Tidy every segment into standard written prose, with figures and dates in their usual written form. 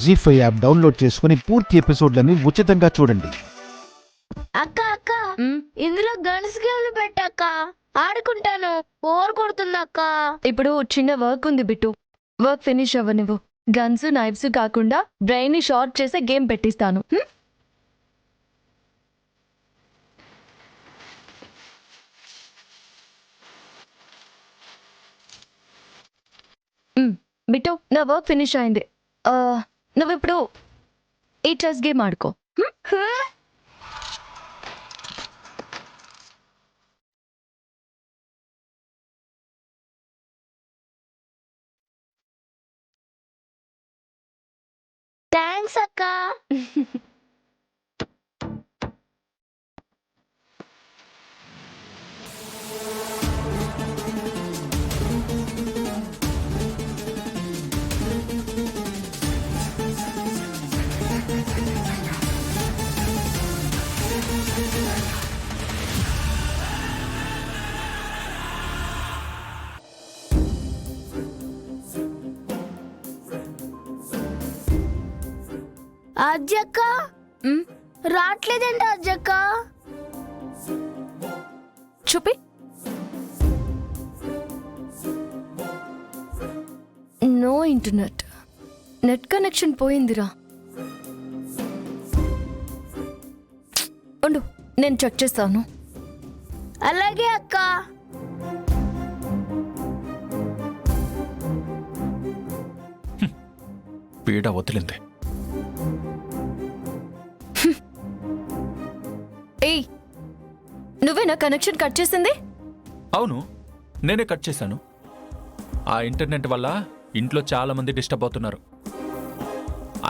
జీ5 app download చేసుకుని పూర్తి ఎపిసోడ్లని ఉచితంగా చూడండి. అక్క అక్క ఇందులో గన్స్ గేమ్లు పెట్టక్క, ఆడుకుంటాను. బోర్ కొడుతుంది అక్క. ఇప్పుడు చిన్న వర్క్ ఉంది బిట్టు, వర్క్ ఫినిష్ అవ్వనివ్వు. గన్స్ నైఫ్స్ కాకుండా బ్రెయిన్ ని షార్ట్ చేసే గేమ్ పెట్టిస్తాను. బిట్టు, నా వర్క్ ఫినిష్ అయింది. నువ్వు ఇప్పుడు ఈ చెస్ గేమ్ ఆడుకో. థ్యాంక్స్ అక్క. అజ్జక్క రావట్లేదంట. అజ్జక్క చూపి. నో ఇంటర్నెట్, నెట్ కనెక్షన్ పోయిందిరా. ఉండు, నేను చెక్ చేస్తాను. అలాగే అక్క. పీడ వదిలింది. ఏయ్, నువ్వే నా కనెక్షన్ కట్ చేసింది? అవును, నేనే కట్ చేశాను. ఆ ఇంటర్నెట్ వల్ల ఇంట్లో చాలా మంది డిస్టర్బ్ అవుతున్నారు.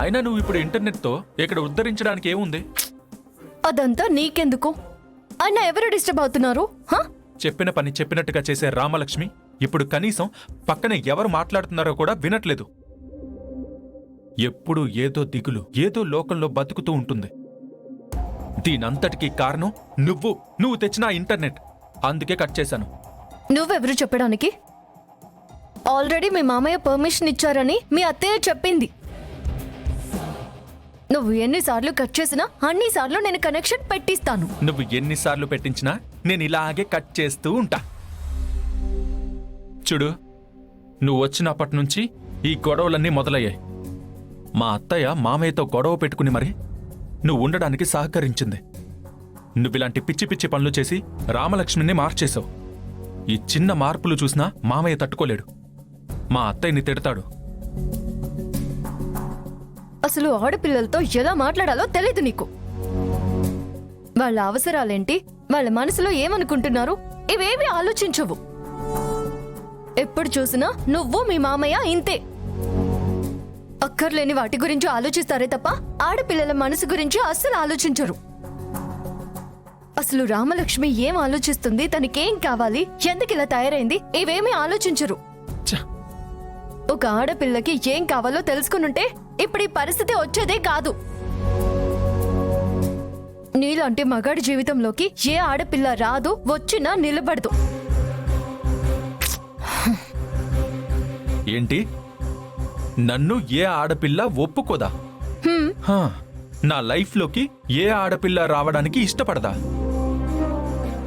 అయినా నువ్వు ఇప్పుడు ఇంటర్నెట్తో ఇక్కడ ఉద్ధరించడానికి ఏముంది? అదంతా నీకెందుకు? అయినా ఎవరు డిస్టర్బ్ అవుతున్నారు? చెప్పిన పని చెప్పినట్టుగా చేసే రామలక్ష్మి ఇప్పుడు కనీసం పక్కన ఎవరు మాట్లాడుతున్నారో కూడా వినట్లేదు. ఎప్పుడూ ఏదో దిగులు, ఏదో లోకంలో బతుకుతూ ఉంటుంది. దీనంతటికీ కారణం నువ్వు తెచ్చిన ఇంటర్నెట్. అందుకే కట్ చేశాను. నువ్వెవరు చెప్పడానికి? ఆల్రెడీ మీ మామయ్య పర్మిషన్ ఇచ్చారని మీ అత్తయ్య చెప్పింది. నువ్వు ఎన్నిసార్లు కట్ చేసినా అన్నిసార్లు నేను కనెక్షన్ పెట్టిస్తాను. నువ్వు ఎన్నిసార్లు పెట్టించినా నేను ఇలాగే కట్ చేస్తూ ఉంటా. చూడు, నువ్వు వచ్చినప్పటి నుంచి ఈ గొడవలన్నీ మొదలయ్యాయి. మా అత్తయ్య మామయ్యతో గొడవ పెట్టుకుని మరి నువ్వు ఉండడానికి సహకరించింది. నువ్విలాంటి పిచ్చి పిచ్చి పనులు చేసి రామలక్ష్మిని మార్చేశావు. ఈ చిన్న మార్పులు చూసినా మామయ్య తట్టుకోలేడు. మా అత్తయ్యని తిడతాడు. అసలు ఆడపిల్లలతో ఎలా మాట్లాడాలో తెలీదు నీకు. వాళ్ళ అవసరాలేంటి, వాళ్ళ మనసులో ఏమనుకుంటున్నారు, ఇవేవి ఆలోచించవు. ఎప్పుడు చూసినా నువ్వు మీ మామయ్య ఇంతే. అక్కర్లేని వాటి గురించి ఆలోచిస్తారే తప్ప ఆడపిల్లల మనసు గురించి అస్సలు ఆలోచించరు. అసలు రామలక్ష్మి ఏం ఆలోచిస్తుంది, తనకేం కావాలి, ఎందుకు ఇలా తయారైంది, ఇవేమీ ఆలోచించరు. ఒక ఆడపిల్లకి ఏం కావాలో తెలుసుకునుంటే ఇప్పుడు ఈ పరిస్థితి వచ్చేదే కాదు. నీలాంటి మగాడి జీవితంలోకి ఏ ఆడపిల్ల రాదు, వచ్చినా నిలబడదు. ఏంటి? నన్ను ఏ ఆడపిల్ల ఒప్పుకోదా? నా లైఫ్లోకి ఏ ఆడపిల్ల రావడానికి ఇష్టపడదా?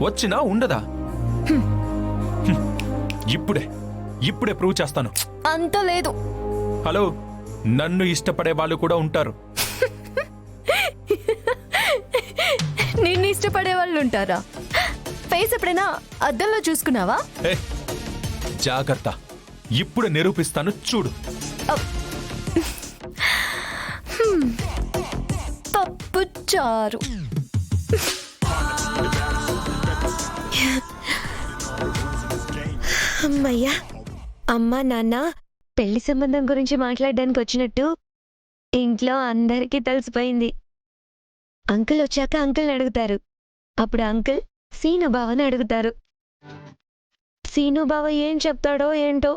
వచ్చినా ఉండదా? ఇప్పుడే ప్రూవ్ చేస్తాను. అంత లేదు. హలో, నన్ను ఇష్టపడే వాళ్ళు కూడా ఉంటారు. నిన్ను ఇష్టపడే వాళ్ళు ఉంటారా? ఫేస్ ఎప్పుడైనా అద్దంలో చూసుకున్నావా? జాగ్రత్త, ఇప్పుడు నిరూపిస్తాను చూడు. పప్పు చారు. అమ్మయ్యా, అమ్మా నాన్న పెళ్లి సంబంధం గురించి మాట్లాడడానికి వచ్చినట్టు ఇంట్లో అందరికీ తెలిసిపోయింది. అంకుల్ వచ్చాక అంకుల్ని అడుగుతారు. అప్పుడు అంకుల్ సీను బావని అడుగుతారు. సీను బావ ఏం చెప్తాడో ఏంటో.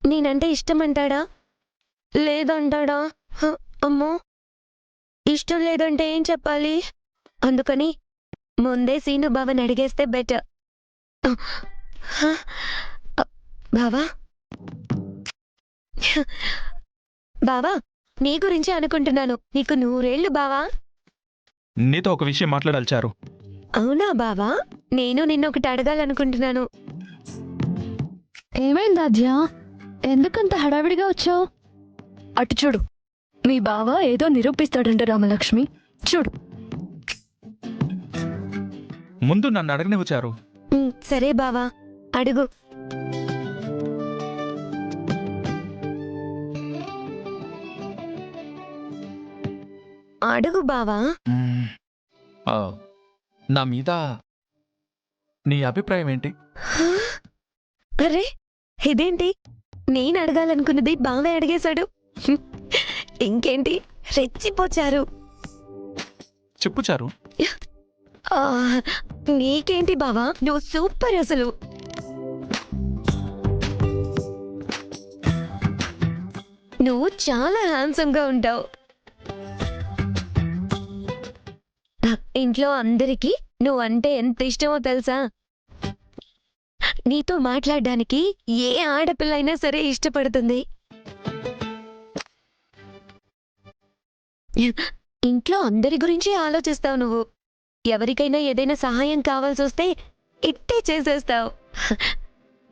నేనంటే ఇష్టమంటాడా లేదంటాడా? అమ్మో, ఇష్టం లేదంటే ఏం చెప్పాలి? అందుకని ముందే సీను బావని అడిగేస్తే బెటర్. బావా బావా నీ గురించి అనుకుంటున్నాను. నీకు 100 బావా. నీతో ఒక విషయం మాట్లాడాలి చారు. అవునా బావా? నేను నిన్నొకటి అడగాలనుకుంటున్నాను. ఏమైంది ఆద్య? ఎందుకంత హడావిడిగా వచ్చావు? అటు చూడు, మీ బావ ఏదో నిరూపిస్తాడంట రామలక్ష్మి. చూడు. ముందు నన్ను అడగనివ్వు చారు. సరే బావా, అడుగు. అడుగు బావా. ఆ, నా మీద నీ అభిప్రాయం ఏంటి? అరే, ఇదేంటి? నేను అడగాలనుకున్నది బావే అడిగేశాడు. ఇంకేంటి, రెచ్చిపోచారు. చెప్పు చారు. ఆ, నీకేంటి బావా, నువ్వు సూపర్ అసలు. నువ్వు చాలా హ్యాండ్సమ్ గా ఉంటావు. ఇంట్లో అందరికీ నువ్వంటే ఎంత ఇష్టమో తెలుసా? నీతో మాట్లాడడానికి ఏ ఆడపిల్ల అయినా సరే ఇష్టపడుతుంది. ఇంట్లో అందరి గురించి ఆలోచిస్తావు నువ్వు. ఎవరికైనా ఏదైనా సహాయం కావాల్సి వస్తే ఇట్టే చేసేస్తావు.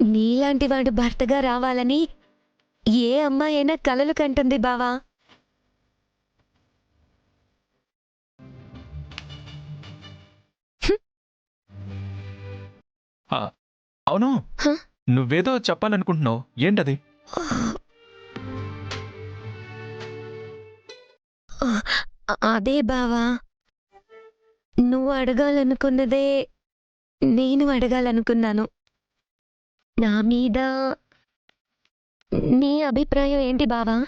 నీలాంటి వాడు భర్తగా రావాలని ఏ అమ్మాయి అయినా కలలు కంటుంది బావా. అవును, హ? నువ్వేదో చెప్పాలనుకుంటున్నావు. ఏంటది? అదే బావా, నువ్వు అడగాలనుకున్నదే నేను అడగాలనుకున్నాను. నా మీద నీ అభిప్రాయం ఏంటి బావా?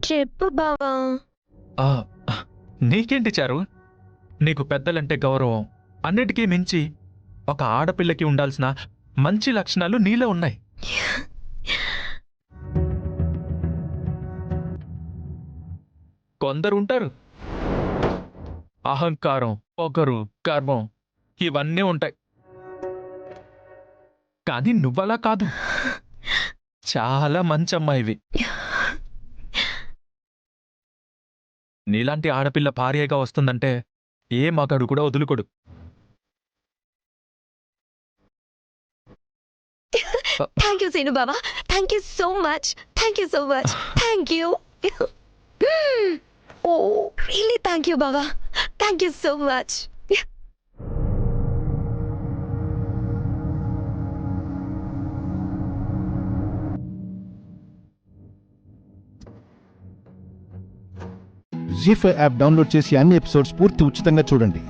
చెప్పు బావా. ఆ, నీకేంటి చారు? నీకు పెద్దలంటే గౌరవం. అన్నిటికీ మించి ఒక ఆడపిల్లకి ఉండాల్సిన మంచి లక్షణాలు నీలో ఉన్నాయి. కొందరు ఉంటారు, అహంకారం, పొగరు, గర్వం ఇవన్నీ ఉంటాయి. కానీ నువ్వలా కాదు. చాలా మంచి అమ్మాయివి. నీలాంటి ఆడపిల్ల భార్యగా వస్తుందంటే ఏ మగాడు కూడా వదులుకోడు. థ్యాంక్ యూ సీను బావా. Thank you so much. Thank you so much. Thank you. Oh really thank you బావా. Thank you so much. జీ5 యాప్ డౌన్లోడ్ చేసి అన్ని ఎపిసోడ్స్ పూర్తి ఉచితంగా చూడండి.